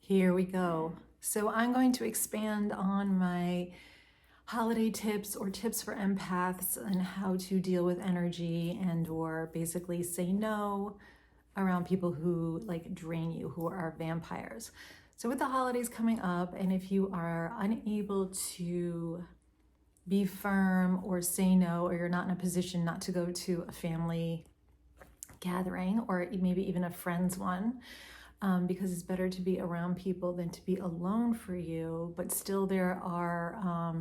Here we go. So I'm going to expand on my holiday tips or tips for empaths and how to deal with energy and or basically say no around people who like drain you, who are vampires. So with the holidays coming up, and if you are unable to be firm or say no, or you're not in a position not to go to a family gathering or maybe even a friend's one, because it's better to be around people than to be alone for you, but still there are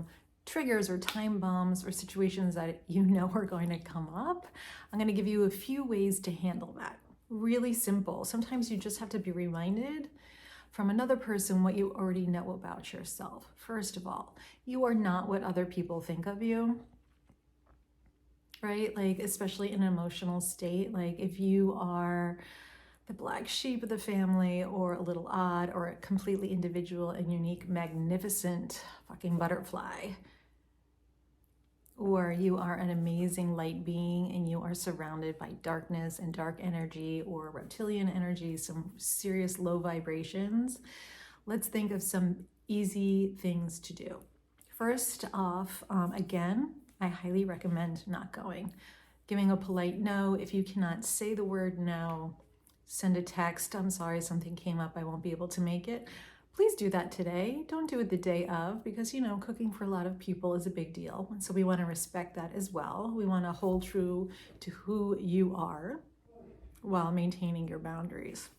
triggers or time bombs or situations that you know are going to come up. I'm going to give you a few ways to handle that. Really simple. Sometimes you just have to be reminded from another person what you already know about yourself. First of all, you are not what other people think of you, right? Like, especially in an emotional state. Like, if you are the black sheep of the family, or a little odd, or a completely individual and unique, magnificent fucking butterfly, or you are an amazing light being and you are surrounded by darkness and dark energy or reptilian energy, some serious low vibrations, let's think of some easy things to do. First off, again, I highly recommend not going. Giving a polite no. If you cannot say the word no, send a text. I'm sorry, something came up, I won't be able to make it. Please do that today. Don't do it the day of, because cooking for a lot of people is a big deal. And so we want to respect that as well. We want to hold true to who you are while maintaining your boundaries.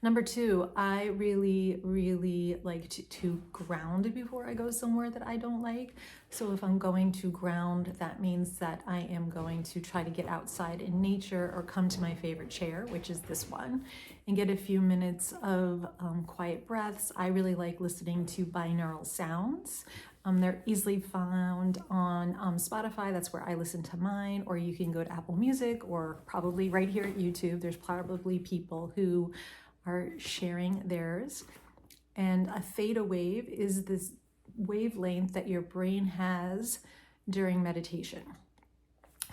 Number two, I really like to ground before I go somewhere that I don't like. So if I'm going to ground, that means that I am going to try to get outside in nature or come to my favorite chair, which is this one, and get a few minutes of quiet breaths. I really like listening to binaural sounds. They're easily found on Spotify. That's where I listen to mine. Or you can go to Apple Music, or probably right here at YouTube. There's probably people who are sharing theirs. And a theta wave is this wavelength that your brain has during meditation.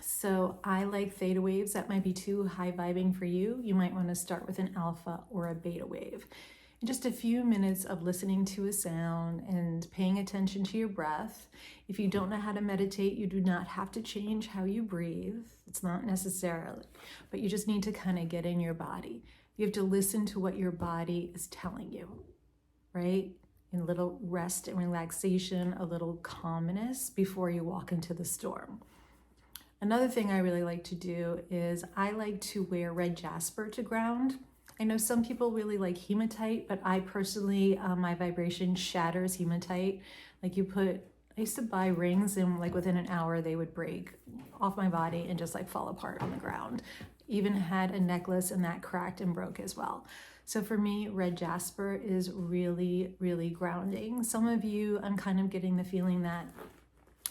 So I like theta waves. That might be too high vibing for you. You might want to start with an alpha or a beta wave. In just a few minutes of listening to a sound and paying attention to your breath. If you don't know how to meditate, you do not have to change how you breathe. It's not necessarily, but you just need to kind of get in your body. You have to listen to what your body is telling you, right? In a little rest and relaxation, a little calmness before you walk into the storm. Another thing I really like to do is I like to wear red jasper to ground. I know some people really like hematite, but I personally, my vibration shatters hematite. Like I used to buy rings and like within an hour they would break off my body and just like fall apart on the ground. Even had a necklace and that cracked and broke as well. So for me, red jasper is really grounding. Some of you, I'm kind of getting the feeling that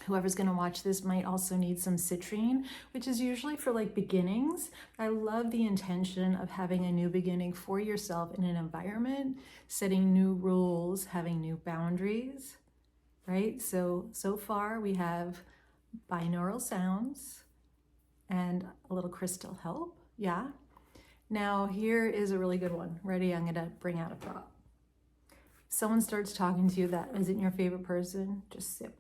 whoever's going to watch this might also need some citrine, which is usually for like beginnings. I love the intention of having a new beginning for yourself in an environment, setting new rules, having new boundaries, right? So far we have binaural sounds and a little crystal help. Yeah. Now here is a really good one. Ready? I'm going to bring out a prop. If someone starts talking to you that isn't your favorite person, just sip.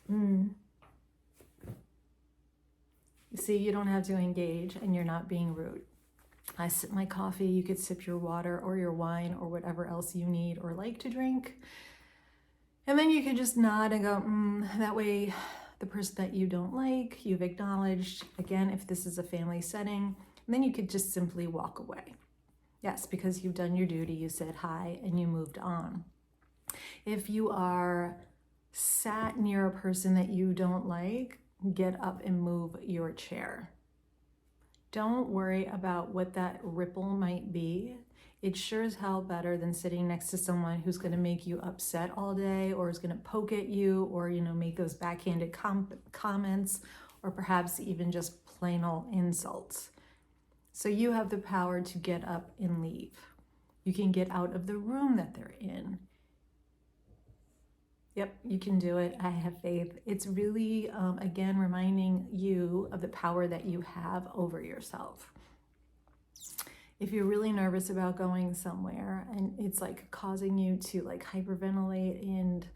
You see, you don't have to engage and you're not being rude. I sip my coffee, you could sip your water or your wine or whatever else you need or like to drink. And then you can just nod and go, that way the person that you don't like, you've acknowledged. Again, if this is a family setting, and then you could just simply walk away. Yes, because you've done your duty, you said hi, and you moved on. If you are sat near a person that you don't like, get up and move your chair. Don't worry about what that ripple might be. It's sure as hell better than sitting next to someone who's going to make you upset all day, or is going to poke at you, or make those backhanded comments, or perhaps even just plain old insults. So you have the power to get up and leave. You can get out of the room that they're in. Yep, you can do it. I have faith. It's really, again, reminding you of the power that you have over yourself. If you're really nervous about going somewhere and it's like causing you to like hyperventilate and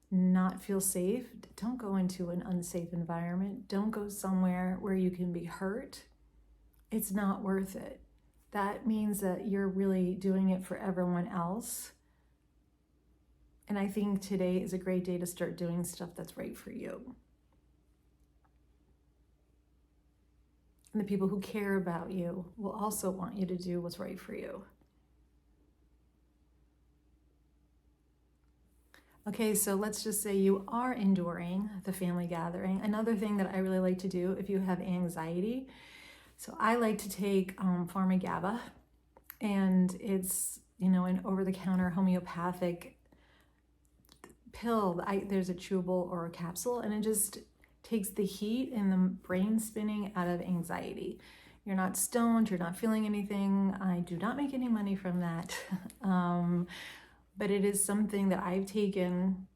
not feel safe, don't go into an unsafe environment. Don't go somewhere where you can be hurt. It's not worth it. That means that you're really doing it for everyone else. And I think today is a great day to start doing stuff that's right for you. And the people who care about you will also want you to do what's right for you. Okay, so let's just say you are enduring the family gathering. Another thing that I really like to do if you have anxiety, so I like to take Pharmagaba, and it's, you know, an over-the-counter homeopathic pill. There's a chewable or a capsule, and it just takes the heat and the brain spinning out of anxiety. You're not stoned, you're not feeling anything. I do not make any money from that. But it is something that I've taken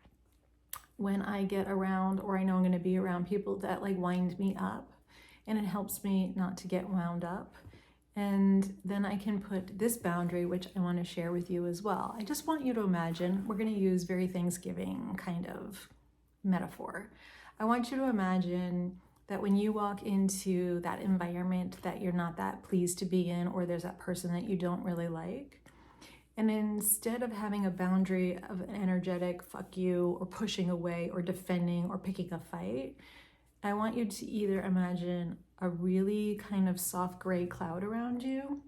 when I get around, or I know I'm going to be around people that like wind me up, and it helps me not to get wound up. And then I can put this boundary, which I want to share with you as well. I just want you to imagine, we're going to use very Thanksgiving kind of metaphor. I want you to imagine that when you walk into that environment that you're not that pleased to be in, or there's that person that you don't really like, and instead of having a boundary of an energetic fuck you, or pushing away, or defending, or picking a fight, I want you to either imagine a really kind of soft gray cloud around you,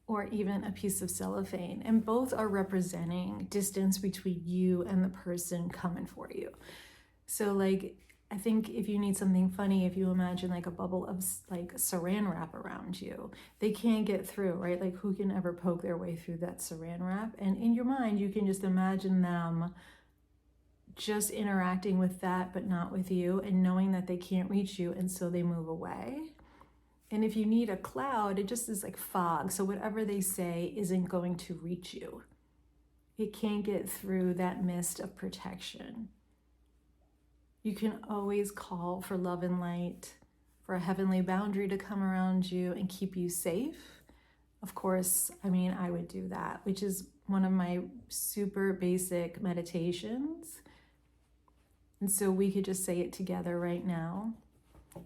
or even a piece of cellophane. And both are representing distance between you and the person coming for you. So like, I think if you need something funny, if you imagine like a bubble of like saran wrap around you, they can't get through, right? Like who can ever poke their way through that saran wrap? And in your mind, you can just imagine them just interacting with that, but not with you, and knowing that they can't reach you, and so they move away. And if you need a cloud, it just is like fog. So whatever they say isn't going to reach you. It can't get through that mist of protection. You can always call for love and light, for a heavenly boundary to come around you and keep you safe. Of course, I mean, I would do that, which is one of my super basic meditations. And so we could just say it together right now,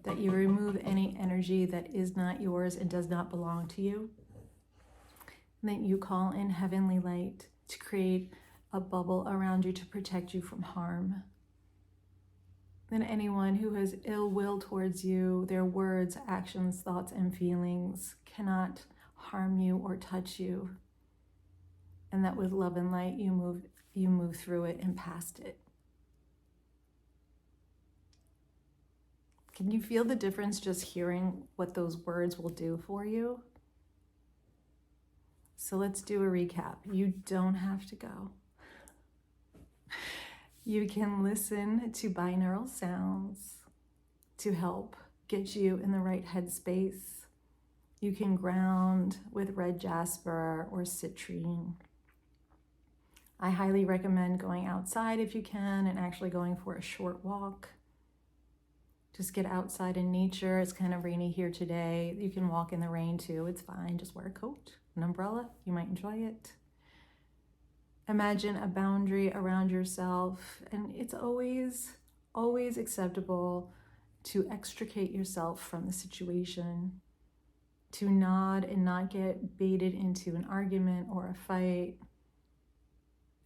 that you remove any energy that is not yours and does not belong to you. And that you call in heavenly light to create a bubble around you to protect you from harm. Then anyone who has ill will towards you, their words, actions, thoughts, and feelings cannot harm you or touch you. And that with love and light, you move through it and past it. Can you feel the difference just hearing what those words will do for you? So let's do a recap. You don't have to go. You can listen to binaural sounds to help get you in the right headspace. You can ground with red jasper or citrine. I highly recommend going outside if you can, and actually going for a short walk. Just get outside in nature. It's kind of rainy here today. You can walk in the rain too. It's fine. Just wear a coat, an umbrella. You might enjoy it. Imagine a boundary around yourself, and it's always acceptable to extricate yourself from the situation, to nod and not get baited into an argument or a fight.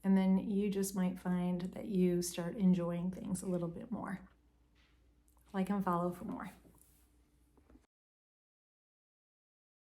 And then you just might find that you start enjoying things a little bit more. Like and follow for more.